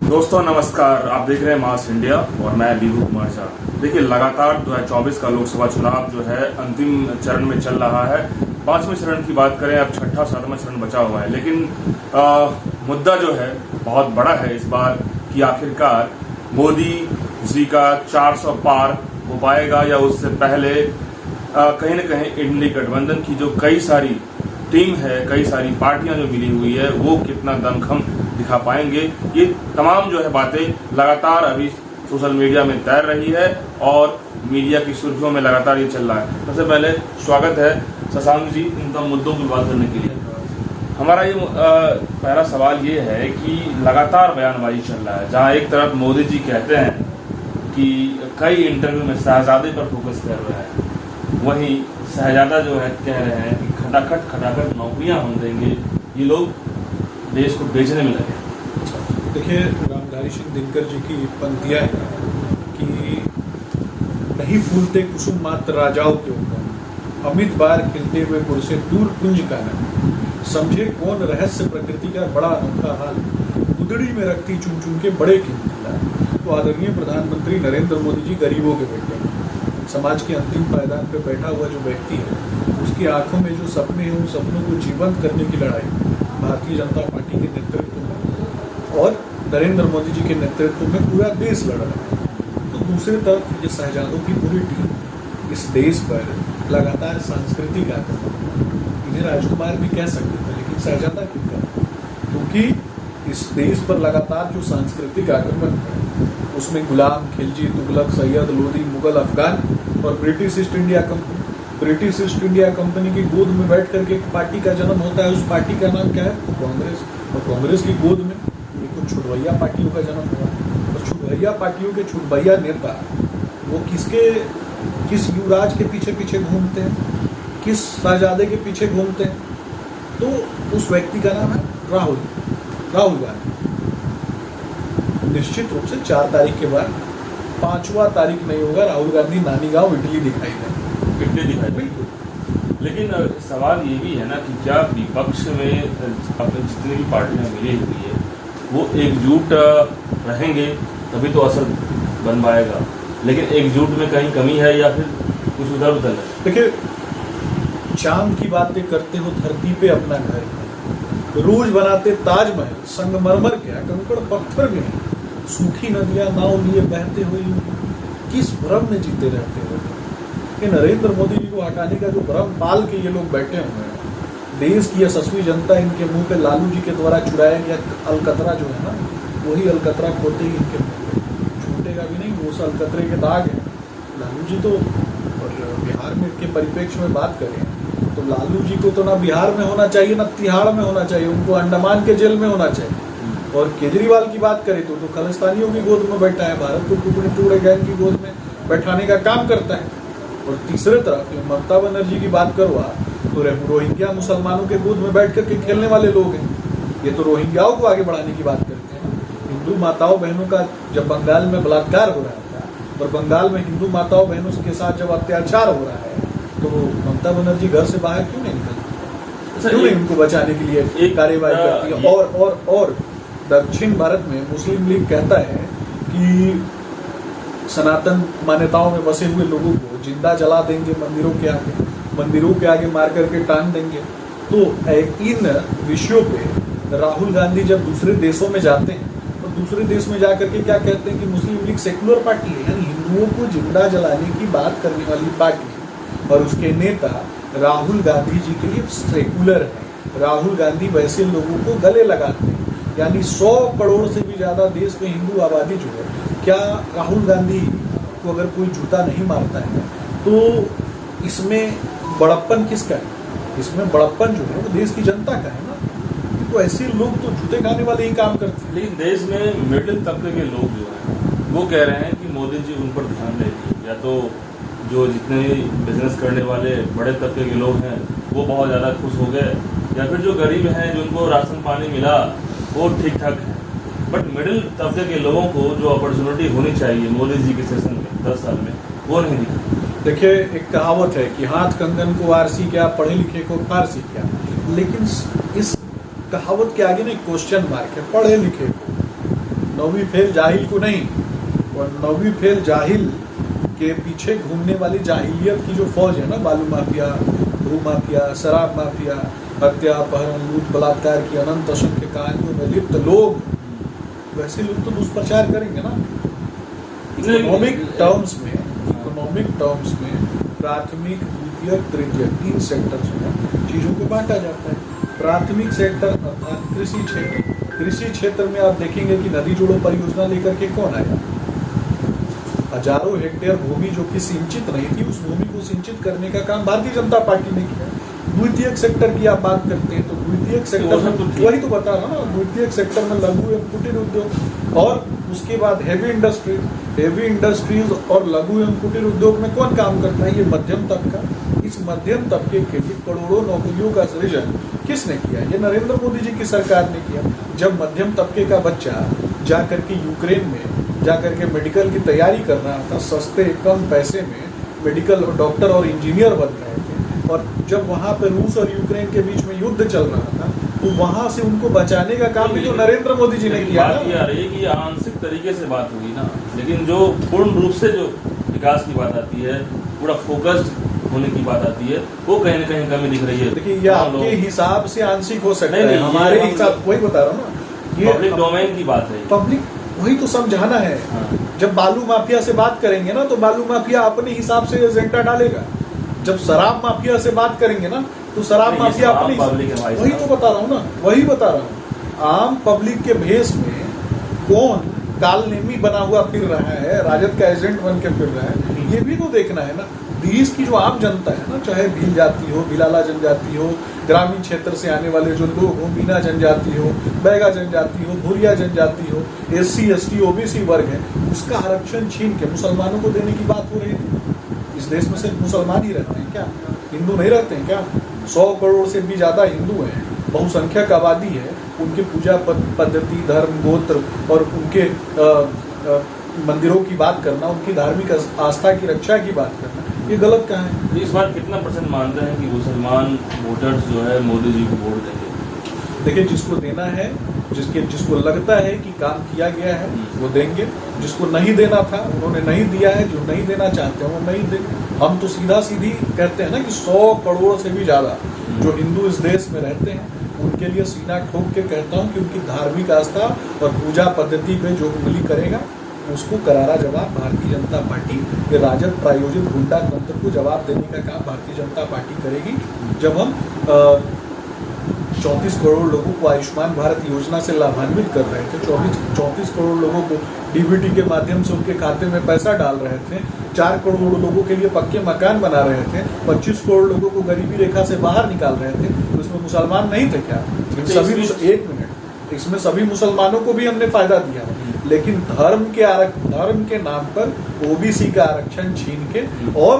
दोस्तों नमस्कार, आप देख रहे हैं मास इंडिया और मैं बीहू कुमार शाह। देखिए, लगातार 2024 का लोकसभा चुनाव जो है अंतिम चरण में चल रहा है। 5वें चरण की बात करें, अब छठा 7वां चरण बचा हुआ है, लेकिन मुद्दा जो है बहुत बड़ा है इस बार कि आखिरकार मोदी जी का 400 पार हो पाएगा या उससे पहले कहीं न कहीं इंडी गठबंधन की जो कई सारी टीम है, कई सारी पार्टियां जो मिली हुई है, वो कितना दमखम दिखा पाएंगे। ये तमाम जो है बातें लगातार अभी सोशल मीडिया में तैर रही है और मीडिया की सुर्खियों में लगातार ये चल रहा है। सबसे पहले स्वागत है शशांक जी उनका मुद्दों की बात करने के लिए। हमारा ये पहला सवाल ये है कि लगातार बयानबाजी चल रहा है, जहाँ एक तरफ मोदी जी कहते हैं कि कई इंटरव्यू में शहजादे पर फोकस कर रहा है, वहीं शहजादा जो है कह रहे हैं कि खटाखट नौकरियां हम देंगे, ये लोग देश को बेचने में लगे। देखिए, रामधारी सिंह दिनकर जी की पंक्तियां है कि नहीं फूलते कुसुम मात्र राजाओं के ऊपर, अमित बार खिलते हुए गुड़ से दूर कुंज का नहीं, समझे कौन रहस्य प्रकृति का बड़ा अनोखा हाल, गुदड़ी में रखती चुन चुन के बड़े कीमती। तो आदरणीय प्रधानमंत्री नरेंद्र मोदी जी गरीबों के बेटे हैं। समाज के अंतिम पायदान पर बैठा हुआ जो व्यक्ति है, उसकी आंखों में जो सपने हैं, उन सपनों को जीवंत करने की लड़ाई भारतीय जनता पार्टी के नेतृत्व में और नरेंद्र मोदी जी के नेतृत्व में पूरा देश लड़ रहा है। तो दूसरी तरफ ये शहजादों की पूरी टीम इस देश पर लगातार सांस्कृतिक आक्रमण, इन्हें राजकुमार भी कह सकते थे, लेकिन शहजादा क्यों कहते? क्योंकि इस देश पर लगातार जो सांस्कृतिक आक्रमण है, उसमें गुलाम, खिलजी, तुगलक, सैयद, लोदी, मुगल, अफगान और ब्रिटिश ईस्ट इंडिया कंपनी की गोद में बैठ करके एक पार्टी का जन्म होता है। उस पार्टी का नाम क्या है? कांग्रेस। और कांग्रेस की गोद में ये कुछ छुटभैया पार्टियों का जन्म हुआ। और छुटभैया पार्टियों के छुटभैया नेता वो किस युवराज के पीछे पीछे घूमते हैं, किस शहजादे के पीछे घूमते हैं? तो उस व्यक्ति का नाम है राहुल गांधी। निश्चित रूप से 4 तारीख के बाद 5वां तारीख नहीं होगा, राहुल गांधी नानी गांव इटली दिखाई देंगे। बिल्कुल। लेकिन सवाल ये भी है ना कि क्या विपक्ष में अपने जितनी भी पार्टियां मिली हुई है वो एकजुट रहेंगे तभी तो असर बन पाएगा, लेकिन एकजुट में कहीं कमी है या फिर कुछ उधर उधर है? देखिए, चांद की बातें करते हो धरती पे अपना घर, रोज बनाते ताजमहल, संगमरमर क्या कंकड़ पत्थर भी नहीं, सूखी नदियां नाव लिए बहते हुए किस भ्रम में जीते रहते हो? कि नरेंद्र मोदी जी को हटाने का जो भ्रम पाल के ये लोग बैठे हुए हैं, देश की यशस्वी जनता इनके मुंह पे लालू जी के द्वारा चुराया गया अलकतरा जो है ना, वही अलकतरा खोते ही इनके मुंह पे छूटेगा भी नहीं। वो अलकतरे के दाग है लालू जी तो। और बिहार में के परिप्रेक्ष्य में बात करें तो लालू जी को तो ना बिहार में होना चाहिए ना तिहाड़ में होना चाहिए, उनको अंडमान के जेल में होना चाहिए। और केजरीवाल की बात करें तो खालिस्तानियों की गोद में बैठा है, भारत को टुकड़े टुकड़े गैंग की गोद में बैठाने का काम करता है। और तीसरे तरफ ममता बनर्जी की बात करो तो रोहिंग्या मुसलमानों के गोद में बैठ करके खेलने वाले लोग हैं। ये तो रोहिंग्याओं को आगे बढ़ाने की बात करते हैं। हिंदू माताओं बहनों का जब बंगाल में बलात्कार हो रहा था और बंगाल में हिंदू माताओं बहनों के साथ जब अत्याचार हो रहा है, तो ममता बनर्जी घर से बाहर क्यों नहीं निकलती? क्यों नहीं उनको बचाने के लिए एक कार्यवाही करती है? और दक्षिण भारत में मुस्लिम लीग कहता है कि सनातन मान्यताओं में बसे हुए लोगों को जिंदा जला देंगे, मंदिरों के आगे मार करके टांग देंगे। तो इन विषयों पे राहुल गांधी जब दूसरे देशों में जाते हैं तो दूसरे देश में जाकर के क्या कहते हैं कि मुस्लिम लीग सेकुलर पार्टी है, यानी हिंदुओं को जिंदा जलाने की बात करने वाली पार्टी है। और उसके नेता राहुल गांधी जी के लिए सेकुलर है। राहुल गांधी वैसे लोगों को गले लगाते हैं, यानी 100 करोड़ से भी ज्यादा देश में हिंदू आबादी जो है, क्या राहुल गांधी को अगर कोई जूता नहीं मारता है तो इसमें बड़प्पन किसका है? इसमें बड़प्पन जो है वो देश की जनता का है ना। तो ऐसे लोग तो जूते खाने वाले ही काम करते हैं। लेकिन देश में मिडिल तबके के लोग जो हैं वो कह रहे हैं कि मोदी जी उन पर ध्यान दें, या तो जो जितने बिजनेस करने वाले बड़े तबके के लोग हैं वो बहुत ज़्यादा खुश हो गए, या फिर जो गरीब हैं जिनको राशन पानी मिला वो ठीक ठाक है, बट मिडिल तबके के लोगों को जो अपॉर्चुनिटी होनी चाहिए मोदी जी के सेशन में 10 साल में वो नहीं दिखा। देखिए, एक कहावत है कि हाथ कंगन को आरसी क्या, पढ़े लिखे को फारसी क्या, लेकिन इस कहावत के आगे ना क्वेश्चन मार्क है। पढ़े लिखे को नौवीं फेल जाहिल को नहीं, और नौवीं फेल जाहिल के पीछे घूमने वाली जाहिलियत की जो फौज है ना, बालू माफिया, भू माफिया, शराब माफिया, हत्या, अपहरण, लूट, बलात्कार की अनंत असंख्य कहानियों में लिप्त लोग, वैसे लोग तो दुष्प्रचार करेंगे ना। इकोनॉमिक टर्म्स में प्राथमिक, द्वितीयक, तृतीयक 3 सेक्टर्स में चीजों को बांटा जाता है। प्राथमिक सेक्टर अर्थात कृषि क्षेत्र, कृषि क्षेत्र में आप देखेंगे कि नदी जोड़ो परियोजना लेकर के कौन आया? हजारों हेक्टेयर भूमि जो कि सिंचित नहीं थी, उस भूमि को सिंचित करने का काम भारतीय जनता पार्टी ने किया। द्वितीयक सेक्टर की आप बात करते हैं तो द्वितीयक सेक्टर में वही तो बता रहा ना, द्वितीयक सेक्टर में लघु एवं कुटीर उद्योग, और उसके बाद हेवी इंडस्ट्रीज और लघु एवं कुटीर उद्योग में कौन काम करता है? ये मध्यम तबका। इस मध्यम तबके के लिए करोड़ों नौकरियों का सृजन किसने किया? ये नरेंद्र मोदी जी की सरकार ने किया। जब मध्यम तबके का बच्चा जाकर के यूक्रेन में जाकर के मेडिकल की तैयारी कर रहा था, सस्ते कम पैसे में मेडिकल डॉक्टर और इंजीनियर बन रहे थे, और जब वहाँ पे रूस और यूक्रेन के बीच में युद्ध चल रहा था, तो वहाँ से उनको बचाने का काम भी तो नरेंद्र मोदी जी ने किया। बात ये आ रही है कि आंशिक तरीके से बात हुई ना, लेकिन जो पूर्ण रूप से जो विकास की बात आती है, पूरा फोकस्ड होने की बात आती है, वो कहीं न कहीं कमी दिख रही है। देखिए, ये आपके हिसाब से आंशिक हो सकता है, हमारे हिसाब वही बता रहा हूँ ना, ये पब्लिक डोमेन की बात है। पब्लिक वही तो समझाना है। हाँ। जब बालू माफिया से बात करेंगे ना, तो बालू माफिया अपने हिसाब से एजेंडा डालेगा। जब शराब माफिया से बात करेंगे ना, तो शराब माफिया अपनी, वही तो बता रहा हूँ ना, वही बता रहा हूँ। आम पब्लिक के भेष में कौन कालनेमी बना हुआ फिर रहा है, राजद का एजेंट बन के फिर रहा है, ये भी तो देखना है ना। देश की जो आम जनता है ना, चाहे भील जाति हो, भिलाला जनजाति हो, ग्रामीण क्षेत्र से आने वाले जो लोग हो, मीना जनजाति हो, बैगा जनजाति हो, भूरिया जनजाति हो, SC ST OBC वर्ग है, उसका आरक्षण छीन के मुसलमानों को देने की बात हो रही थी। इस देश में सिर्फ मुसलमान ही रहते हैं क्या? हिंदू नहीं रहते हैं क्या? 100 करोड़ से भी ज्यादा हिंदू हैं, बहुसंख्यक आबादी है। उनके पूजा पद्धति, धर्म, गोत्र और उनके मंदिरों की बात करना, उनकी धार्मिक आस्था की रक्षा की बात करना, ये गलत कहाँ है? इस बार कितना % मानते हैं कि मुसलमान वोटर्स जो है मोदी जी को वोट देंगे? देखिए, जिसको देना है, जिसको लगता है कि काम किया गया है, वो देंगे। जिसको नहीं देना था, उन्होंने नहीं दिया है। जो नहीं देना चाहते हैं, वो नहीं देंगे। हम तो सीधा सीधी कहते हैं ना कि 100 करोड़ से भी ज्यादा जो हिंदू इस देश में रहते हैं, उनके लिए सीना ठोक के कहता हूँ कि उनकी धार्मिक आस्था और पूजा पद्धति पे जो उंगली करेगा, उसको करारा जवाब भारतीय जनता पार्टी के राजद प्रायोजित गुंडा तंत्र को जवाब देने का काम भारतीय जनता पार्टी करेगी। जब हम 34 करोड़ लोगों को आयुष्मान भारत योजना से लाभान्वित कर रहे थे, 34 करोड़ लोगों को DBT के माध्यम से उनके खाते में पैसा डाल रहे थे, 4 करोड़ लोगों के लिए पक्के मकान बना रहे थे, 25 करोड़ लोगों को गरीबी रेखा से बाहर निकाल रहे थे, तो इसमें मुसलमान नहीं थे क्या? एक मिनट, इसमें सभी मुसलमानों को भी हमने फायदा दिया, लेकिन धर्म के नाम पर OBC का आरक्षण छीन के और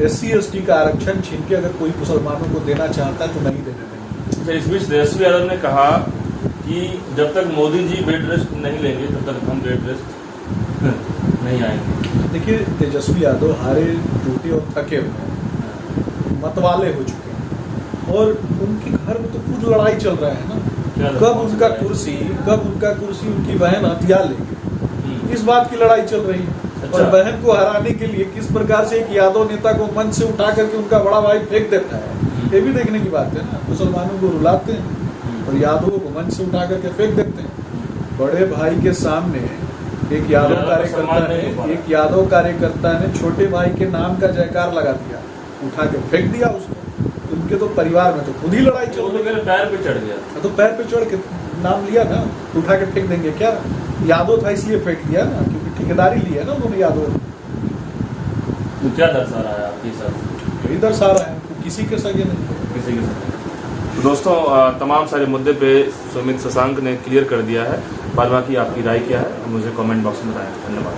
SC ST का आरक्षण छीन के अगर कोई मुसलमानों को देना चाहता है तो नहीं देने देंगे। इस बीच तेजस्वी यादव ने कहा कि जब तक मोदी जी बेड रेस्ट नहीं लेंगे, तब तक हम बेड रेस्ट नहीं आएंगे। देखिए, तेजस्वी यादव हारे, टूटे और थके हुए हैं, मतवाले हो चुके हैं, और उनके घर में तो खुद लड़ाई चल रहा है ना। कब उनका कुर्सी उनकी बहन हथिया लेगी, इस बात की लड़ाई चल रही है। अच्छा। और बहन को हराने के लिए किस प्रकार से एक यादव नेता को मंच से उठा करके उनका बड़ा भाई फेंक देता है, ये भी देखने की बात है ना। मुसलमानों को रुलाते हैं और यादवों को मंच से उठा करके फेंक देते हैं। बड़े भाई के सामने एक यादव कार्यकर्ता ने छोटे भाई के नाम का जयकार लगा दिया, उठा के फेंक दिया उसको। उनके तो परिवार में तो खुद ही लड़ाई चल रही है। पैर पे चढ़ गया, तो पैर पे चढ़ के नाम लिया ना, उठा के फेंक देंगे क्या? यादव था इसलिए फेंक दिया ना, क्योंकि ठेकेदारी ली है ना उन्होंने यादव। तो क्या दर्शा रहा है आपके साथ? यही दर्शा रहा है, तो किसी के सगे नहीं, किसी के साथ। तो दोस्तों, तमाम सारे मुद्दे पे सुमित शशांक ने क्लियर कर दिया है। बाद बाकी आपकी राय क्या है, मुझे कमेंट बॉक्स में बताएं। धन्यवाद।